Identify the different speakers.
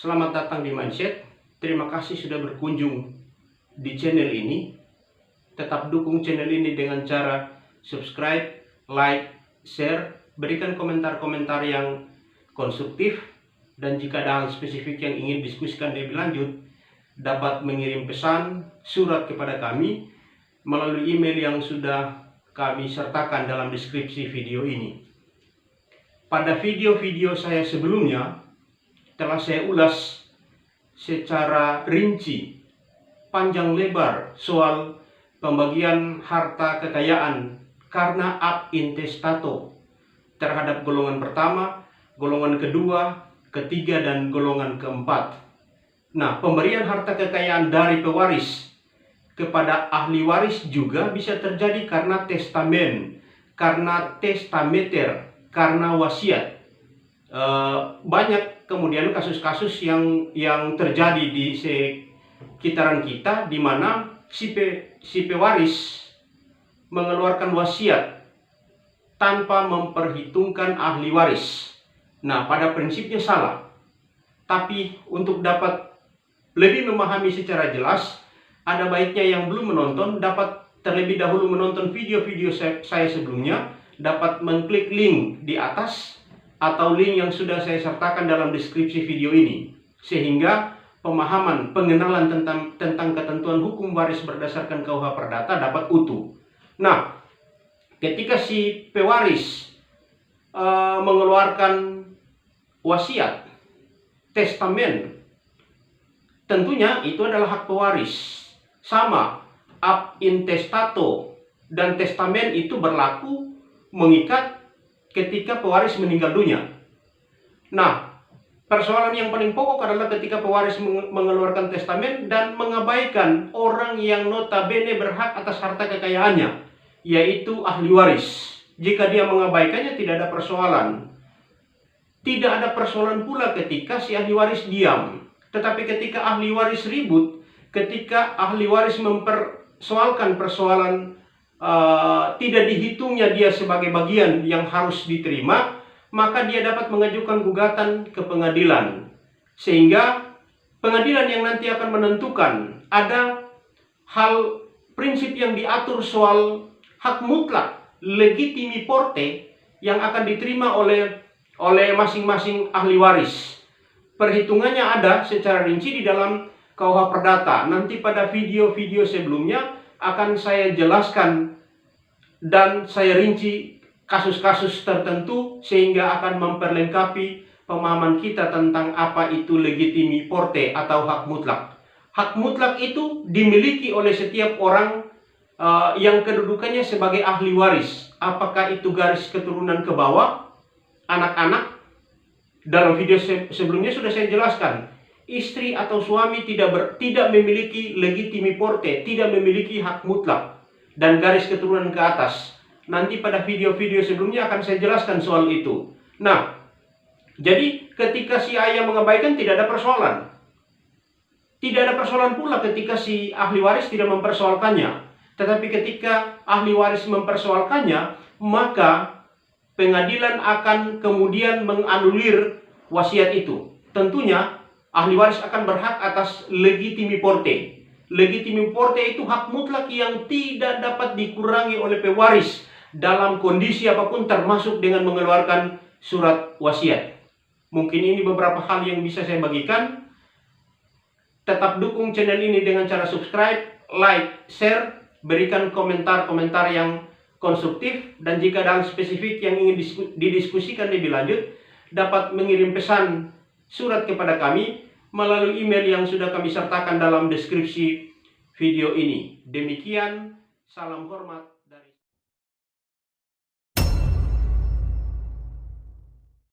Speaker 1: Selamat datang di Mindset. Terima kasih sudah berkunjung di channel ini. Tetap dukung channel ini dengan cara subscribe, like, share, berikan komentar-komentar yang konstruktif, dan jika ada hal spesifik yang ingin diskusikan lebih lanjut, dapat mengirim pesan surat kepada kami melalui email yang sudah kami sertakan dalam deskripsi video ini. Pada video-video saya sebelumnya telah saya ulas secara rinci, panjang lebar soal pembagian harta kekayaan karena ab intestato terhadap golongan pertama, golongan kedua, ketiga, dan golongan keempat. Nah, pemberian harta kekayaan dari pewaris kepada ahli waris juga bisa terjadi karena testamen, karena testameter, karena wasiat. Banyak kemudian kasus-kasus yang terjadi di sekitaran kita, di mana si pewaris mengeluarkan wasiat tanpa memperhitungkan ahli waris. Nah, pada prinsipnya salah. Tapi untuk dapat lebih memahami secara jelas, ada baiknya yang belum menonton dapat terlebih dahulu menonton video-video saya sebelumnya, dapat mengklik link di atas atau link yang sudah saya sertakan dalam deskripsi video ini, sehingga pemahaman, pengenalan tentang ketentuan hukum waris berdasarkan KUH Perdata dapat utuh. Nah, ketika si pewaris mengeluarkan wasiat, testamen, tentunya itu adalah hak pewaris. Sama, ab intestato dan testamen itu berlaku mengikat ketika pewaris meninggal dunia. Nah, persoalan yang paling pokok adalah ketika pewaris mengeluarkan testamen dan mengabaikan orang yang notabene berhak atas harta kekayaannya, yaitu ahli waris. Jika dia mengabaikannya, tidak ada persoalan. Tidak ada persoalan pula ketika si ahli waris diam. Tetapi ketika ahli waris ribut, ketika ahli waris mempersoalkan persoalan tidak dihitungnya dia sebagai bagian yang harus diterima, maka dia dapat mengajukan gugatan ke pengadilan, sehingga pengadilan yang nanti akan menentukan ada hal prinsip yang diatur soal hak mutlak legitimi porte yang akan diterima oleh masing-masing ahli waris. Perhitungannya ada secara rinci di dalam KUH Perdata. Nanti pada video-video sebelumnya akan saya jelaskan dan saya rinci kasus-kasus tertentu sehingga akan memperlengkapi pemahaman kita tentang apa itu legitimi porte atau hak mutlak. Hak mutlak itu dimiliki oleh setiap orang yang kedudukannya sebagai ahli waris. Apakah itu garis keturunan ke bawah, anak-anak? Dalam video sebelumnya sudah saya jelaskan, istri atau suami tidak memiliki legitimi porte, tidak memiliki hak mutlak dan garis keturunan ke atas. Nanti pada video-video sebelumnya akan saya jelaskan soal itu. Nah, jadi ketika si ayah mengabaikan tidak ada persoalan. Tidak ada persoalan pula ketika si ahli waris tidak mempersoalkannya. Tetapi ketika ahli waris mempersoalkannya, maka pengadilan akan kemudian menganulir wasiat itu. Tentunya ahli waris akan berhak atas legitimi porte. Legitimi porte itu hak mutlak yang tidak dapat dikurangi oleh pewaris dalam kondisi apapun, termasuk dengan mengeluarkan surat wasiat. Mungkin ini beberapa hal yang bisa saya bagikan. Tetap dukung channel ini dengan cara subscribe, like, share, berikan komentar-komentar yang konstruktif, dan jika ada hal spesifik yang ingin didiskusikan lebih lanjut, dapat mengirim pesan surat kepada kami melalui email yang sudah kami sertakan dalam deskripsi video ini. Demikian, salam hormat.